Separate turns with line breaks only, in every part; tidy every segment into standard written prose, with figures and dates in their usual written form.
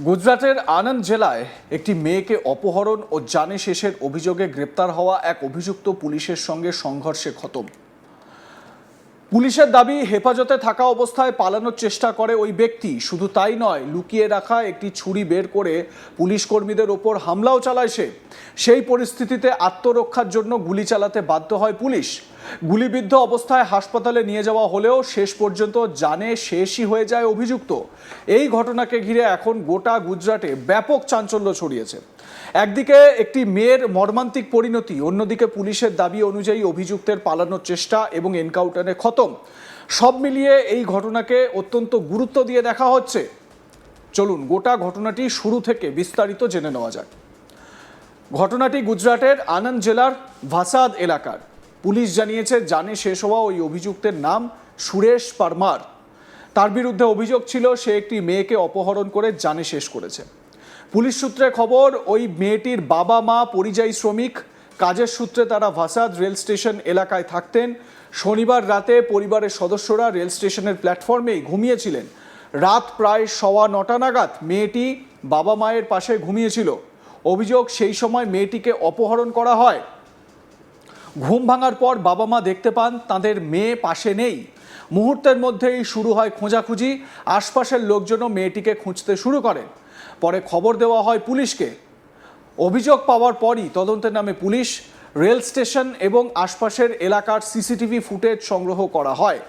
গুজরাটের আনন্দ জেলায় একটি মেয়েকে অপহরণ ও জানে শেষের অভিযোগে গ্রেপ্তার হওয়া এক অভিযুক্ত পুলিশের সঙ্গে সংঘর্ষে খতম। পুলিশের দাবি, হেফাজতে থাকা অবস্থায় পালানোর চেষ্টা করে ওই ব্যক্তি। শুধু তাই নয়, লুকিয়ে রাখা একটি ছুরি বের করে পুলিশ কর্মীদের ওপর হামলাও চালায় সে। সেই পরিস্থিতিতে আত্মরক্ষার জন্য গুলি চালাতে বাধ্য হয় পুলিশ। গুলিবিদ্ধ অবস্থায় হাসপাতালে নিয়ে যাওয়া হলেও শেষ পর্যন্ত জানে শেষই হয়ে যায় অভিযুক্ত। এই ঘটনাকে ঘিরে এখন গোটা গুজরাটে ব্যাপক চাঞ্চল্য ছড়িয়েছে। একদিকে একটি মেয়ের মর্মান্তিক পরিণতি, অন্যদিকে পুলিশের দাবি অনুযায়ী অভিযুক্তের পালানোর চেষ্টা এবং এনকাউন্টারে খতম। সব মিলিয়ে এই ঘটনাকে অত্যন্ত গুরুত্ব দিয়ে দেখা হচ্ছে। চলুন গোটা ঘটনাটি শুরু থেকে বিস্তারিত জেনে নেওয়া যাক। ঘটনাটি গুজরাটের আনন্দ জেলার ভাসাদ এলাকার। পুলিশ জানিয়েছে, জানে শেষ হওয়া ওই অভিযুক্তের নাম সুরেশ পারমার। তার বিরুদ্ধে অভিযোগ ছিল সে একটি মেয়েকে অপহরণ করে জানে শেষ করেছে। পুলিশ সূত্রে খবর, ওই মেয়েটির বাবা মা পরিযায়ী শ্রমিক। কাজের সূত্রে তারা ভাসাদ রেল স্টেশন এলাকায় থাকতেন। শনিবার রাতে পরিবারের সদস্যরা রেল স্টেশনের প্ল্যাটফর্মেই ঘুমিয়েছিলেন। রাত প্রায় 9:15 নাগাদ মেয়েটি বাবা মায়ের পাশে ঘুমিয়েছিল। অভিযোগ, সেই সময় মেয়েটিকে অপহরণ করা হয়। ঘুম ভাঙার পর বাবা মা দেখতে পান তাদের মেয়ে পাশে নেই। মুহূর্তের মধ্যেই শুরু হয় খোঁজাখুঁজি। আশপাশের লোকজনও মেয়েটিকে খুঁজতে শুরু করেন। পরে খবর দেওয়া হয় পুলিশকে। অভিযোগ পাওয়ার পরই তদন্তে নামে পুলিশ। রেল স্টেশন এবং আশপাশের এলাকার সিসিটিভি ফুটেজ সংগ্রহ করা হয়।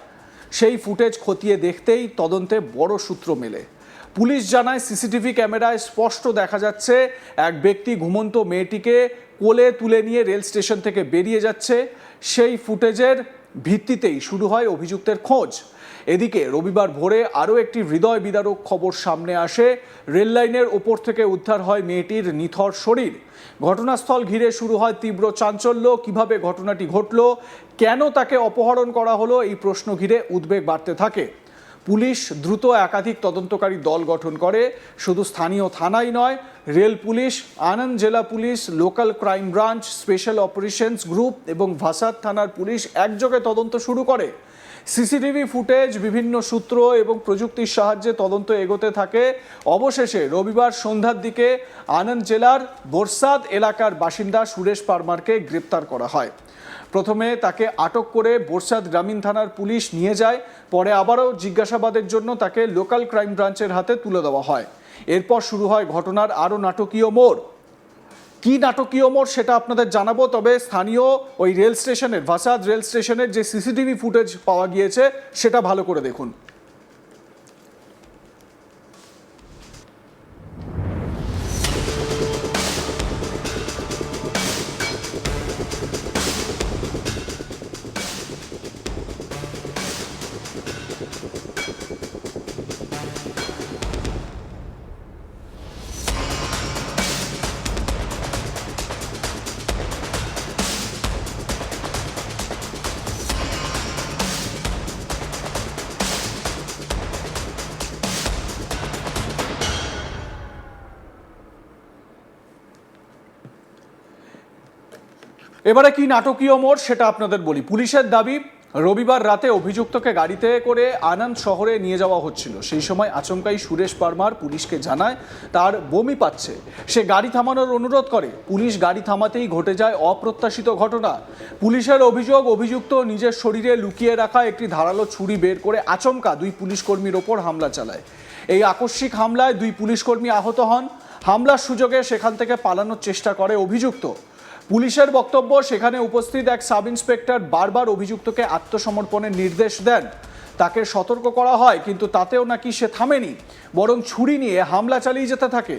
সেই ফুটেজ খতিয়ে দেখতেই তদন্তে বড় সূত্র মেলে। পুলিশ জানায়, সিসিটিভি ক্যামেরায় স্পষ্ট দেখা যাচ্ছে এক ব্যক্তি ঘুমন্ত মেয়েটিকে কোলে তুলে নিয়ে রেল স্টেশন থেকে বেরিয়ে যাচ্ছে। সেই ফুটেজের ভিত্তিতেই শুরু হয় অভিযুক্তের খোঁজ। এদিকে রবিবার ভোরে আরও একটি হৃদয় বিদারক খবর সামনে আসে। রেল লাইনের ওপর থেকে উদ্ধার হয় মেয়েটির নিথর শরীর। ঘটনাস্থল ঘিরে শুরু হয় তীব্র চাঞ্চল্য। কিভাবে ঘটনাটি ঘটল, কেন তাকে অপহরণ করা হলো, এই প্রশ্ন ঘিরে উদ্বেগ বাড়তে থাকে। পুলিশ দ্রুত একাধিক তদন্তকারী দল গঠন করে। শুধু স্থানীয় থানাই নয়, রেল পুলিশ, আনন্দ জেলা police, local crime branch, special operations group এবং ভাসাদ থানার পুলিশ একযোগে তদন্ত শুরু করে। সিসিটিভি ফুটেজ, বিভিন্ন সূত্র এবং প্রযুক্তির সাহায্যে তদন্ত এগোতে থাকে। অবশেষে রবিবার সন্ধ্যার দিকে আনন্দ জেলার বোরসাদ এলাকার বাসিন্দা সুরেশ পারমারকে গ্রেপ্তার করা হয়। প্রথমে তাকে আটক করে বোরসাদ গ্রামীণ থানার পুলিশ নিয়ে যায়। পরে আবারও জিজ্ঞাসাবাদের জন্য তাকে লোকাল ক্রাইম ব্রাঞ্চের হাতে তুলে দেওয়া হয়। এরপর শুরু হয় ঘটনার আরও নাটকীয় মোড়। কি নাটকীয় মোড় সেটা আপনাদের জানাবো, তবে স্থানীয় ওই রেল স্টেশনের, ভাসাদ রেল স্টেশনের যে সিসিটিভি ফুটেজ পাওয়া গিয়েছে সেটা ভালো করে দেখুন। এবারে কি নাটকীয় মোড় সেটা আপনাদের বলি। পুলিশের দাবি, রবিবার রাতে অভিযুক্তকে গাড়িতে করে আনন্দ শহরে নিয়ে যাওয়া হচ্ছিল। সেই সময় আচমকাই সুরেশ পারমার পুলিশকে জানায় তার বমি পাচ্ছে। সে গাড়ি থামানোর অনুরোধ করে। পুলিশ গাড়ি থামাতেই ঘটে যায় অপ্রত্যাশিত ঘটনা। পুলিশের অভিযোগ, অভিযুক্ত নিজের শরীরে লুকিয়ে রাখা একটি ধারালো ছুরি বের করে আচমকা দুই পুলিশকর্মীর ওপর হামলা চালায়। এই আকস্মিক হামলায় দুই পুলিশকর্মী আহত হন। হামলার সুযোগে সেখান থেকে পালানোর চেষ্টা করে অভিযুক্ত। পুলিশের বক্তব্য, সেখানে উপস্থিত এক সাব ইন্সপেক্টর বারবার অভিযুক্তকে আত্মসমর্পণের নির্দেশ দেন। তাকে সতর্ক করা হয়, কিন্তু তাতেও নাকি সে থামেনি, বরং ছুরি নিয়ে হামলা চালিয়ে যেতে থাকে।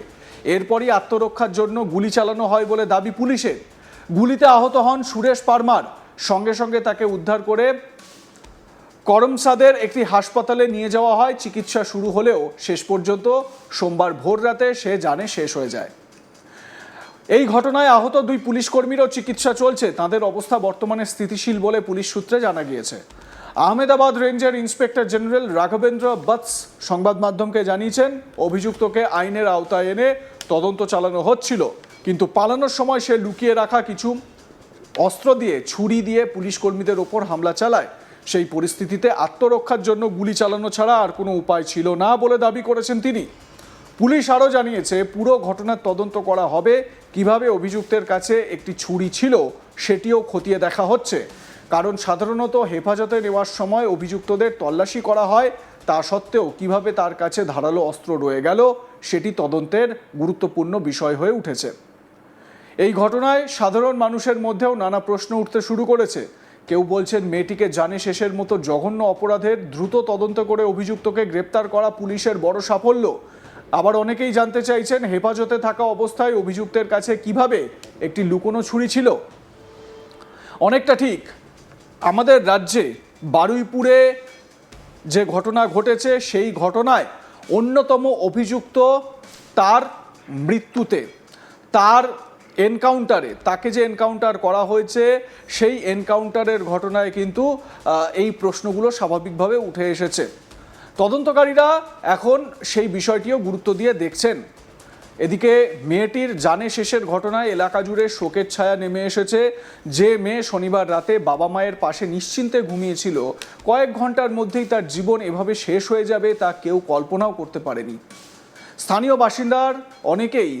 এরপরই আত্মরক্ষার জন্য গুলি চালানো হয় বলে দাবি পুলিশের। গুলিতে আহত হন সুরেশ পারমার। সঙ্গে সঙ্গে তাকে উদ্ধার করে করমসাদের একটি হাসপাতালে নিয়ে যাওয়া হয়। চিকিৎসা শুরু হলেও শেষ পর্যন্ত সোমবার ভোর রাতে সে জানে শেষ হয়ে যায়। এই ঘটনায় আহত দুই পুলিশকর্মীরও চিকিৎসা চলছে। তাদের অবস্থা বর্তমানে স্থিতিশীল বলে পুলিশ সূত্রে জানা গিয়েছে। আহমেদাবাদ রেঞ্জের ইন্সপেক্টর জেনারেল রাঘবেন্দ্র বৎস সংবাদ মাধ্যমকে জানিয়েছেন, অভিযুক্তকে আইনের আওতায় এনে তদন্ত চালানো হচ্ছিল, কিন্তু পালানোর সময় সে লুকিয়ে রাখা কিছু অস্ত্র দিয়ে, ছুরি দিয়ে পুলিশকর্মীদের ওপর হামলা চালায়। সেই পরিস্থিতিতে আত্মরক্ষার জন্য গুলি চালানো ছাড়া আর কোনো উপায় ছিল না বলে দাবি করেছেন তিনি। পুলিশ আরও জানিয়েছে পুরো ঘটনার তদন্ত করা হবে, কিভাবে অভিযুক্তের কাছে একটি ছুরি ছিল সেটিও খতিয়ে দেখা হচ্ছে। কারণ সাধারণত হেফাজতে নেওয়ার সময় অভিযুক্তদের তল্লাশি করা হয়, তা সত্ত্বেও কিভাবে তার কাছে ধারালো অস্ত্র রয়ে গেল সেটি তদন্তের গুরুত্বপূর্ণ বিষয় হয়ে উঠেছে। এই ঘটনায় সাধারণ মানুষের মধ্যেও নানা প্রশ্ন উঠতে শুরু করেছে। কেউ বলছেন মেয়েটিকে জানে শেষের মতো জঘন্য অপরাধের দ্রুত তদন্ত করে অভিযুক্তকে গ্রেপ্তার করা পুলিশের বড় সাফল্য। আবার অনেকেই জানতে চাইছেন হেফাজতে থাকা অবস্থায় অভিযুক্তের কাছে কিভাবে একটি লুকোনো ছুরি ছিল। অনেকটা ঠিক আমাদের রাজ্যে বারুইপুরে যে ঘটনা ঘটেছে সেই ঘটনায় অন্যতম অভিযুক্ত তার মৃত্যুতে, তার এনকাউন্টারে, তাকে যে এনকাউন্টার করা হয়েছে সেই এনকাউন্টারের ঘটনায় কিন্তু এই প্রশ্নগুলো স্বাভাবিকভাবে উঠে এসেছে। তদন্তকারীরা এখন সেই বিষয়টিও গুরুত্ব দিয়ে দেখছেন। এদিকে মেয়েটির জানে শেষের ঘটনায় এলাকা জুড়ে শোকের ছায়া নেমে এসেছে। যে মেয়ে শনিবার রাতে বাবা মায়ের পাশে নিশ্চিন্তে ঘুমিয়েছিল, কয়েক ঘন্টার মধ্যেই তার জীবন এভাবে শেষ হয়ে যাবে তা কেউ কল্পনাও করতে পারেনি। স্থানীয় বাসিন্দার অনেকেই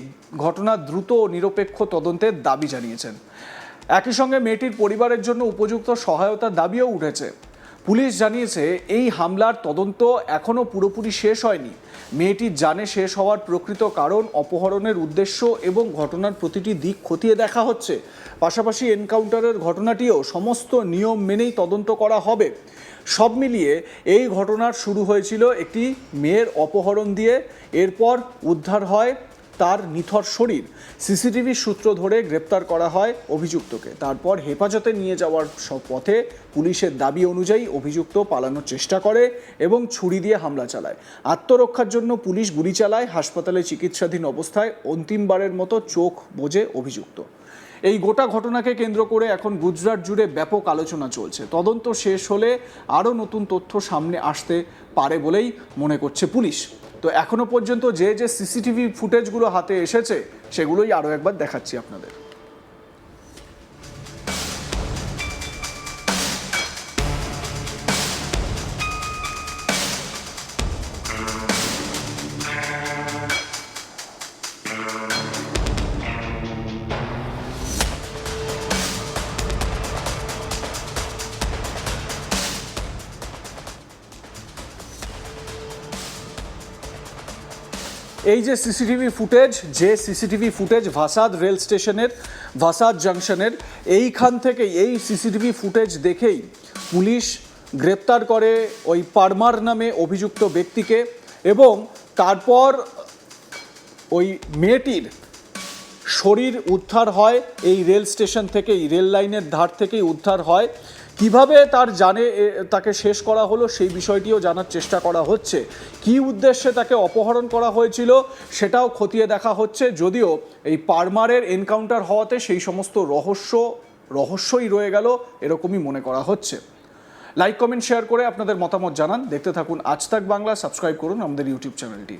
ঘটনার দ্রুত ও নিরপেক্ষ তদন্তের দাবি জানিয়েছেন। একই সঙ্গে মেয়েটির পরিবারের জন্য উপযুক্ত সহায়তার দাবিও উঠেছে। পুলিশ জানিয়েছে এই হামলার তদন্ত এখনও পুরোপুরি শেষ হয়নি। মেয়েটির জানে শেষ হওয়ার প্রকৃত কারণ, অপহরণের উদ্দেশ্য এবং ঘটনার প্রতিটি দিক খতিয়ে দেখা হচ্ছে। পাশাপাশি এনকাউন্টারের ঘটনাটিও সমস্ত নিয়ম মেনেই তদন্ত করা হবে। সব মিলিয়ে এই ঘটনার শুরু হয়েছিল একটি মেয়ের অপহরণ দিয়ে, এরপর উদ্ধার হয় তার নিথর শরীর। সিসিটিভি সূত্র ধরে গ্রেপ্তার করা হয় অভিযুক্তকে। তারপর হেফাজতে নিয়ে যাওয়ার পথে পুলিশের দাবি অনুযায়ী অভিযুক্ত পালানোর চেষ্টা করে এবং ছুরি দিয়ে হামলা চালায়। আত্মরক্ষার জন্য পুলিশ গুলি চালায়। হাসপাতালে চিকিৎসাধীন অবস্থায় অন্তিমবারের মতো চোখ বোঝে অভিযুক্ত। এই গোটা ঘটনাকে কেন্দ্র করে এখন গুজরাট জুড়ে ব্যাপক আলোচনা চলছে। তদন্ত শেষ হলে আরও নতুন তথ্য সামনে আসতে পারে বলেই মনে করছে পুলিশ। তো এখনো পর্যন্ত যে যে সিসিটিভি ফুটেজগুলো হাতে এসেছে সেগুলোই আরও একবার দেখাচ্ছি আপনাদের। এই যে সিসিটিভি ফুটেজ ভাসাদ রেল স্টেশনের, ভাসাদ জাংশনের, এইখান থেকে এই সিসিটিভি ফুটেজ দেখেই পুলিশ গ্রেপ্তার করে ওই পারমার নামে অভিযুক্ত ব্যক্তিকে এবং তারপর ওই মেয়েটির শরীর উদ্ধার হয় এই রেল স্টেশন থেকেই, রেল লাইনের ধার থেকেই উদ্ধার হয়। কিভাবে তাকে শেষ করা হলো সেই বিষয়টিও জানার চেষ্টা করা হচ্ছে। কী উদ্দেশ্যে তাকে অপহরণ করা হয়েছিল সেটাও খতিয়ে দেখা হচ্ছে। যদিও এই পারমারের এনকাউন্টার হওয়াতে সেই সমস্ত রহস্যই রয়ে গেল এরকমই মনে করা হচ্ছে। লাইক, কমেন্ট, শেয়ার করে আপনাদের মতামত জানান। দেখতে থাকুন আজ তাক বাংলা। সাবস্ক্রাইব করুন আমাদের ইউটিউব চ্যানেলটি।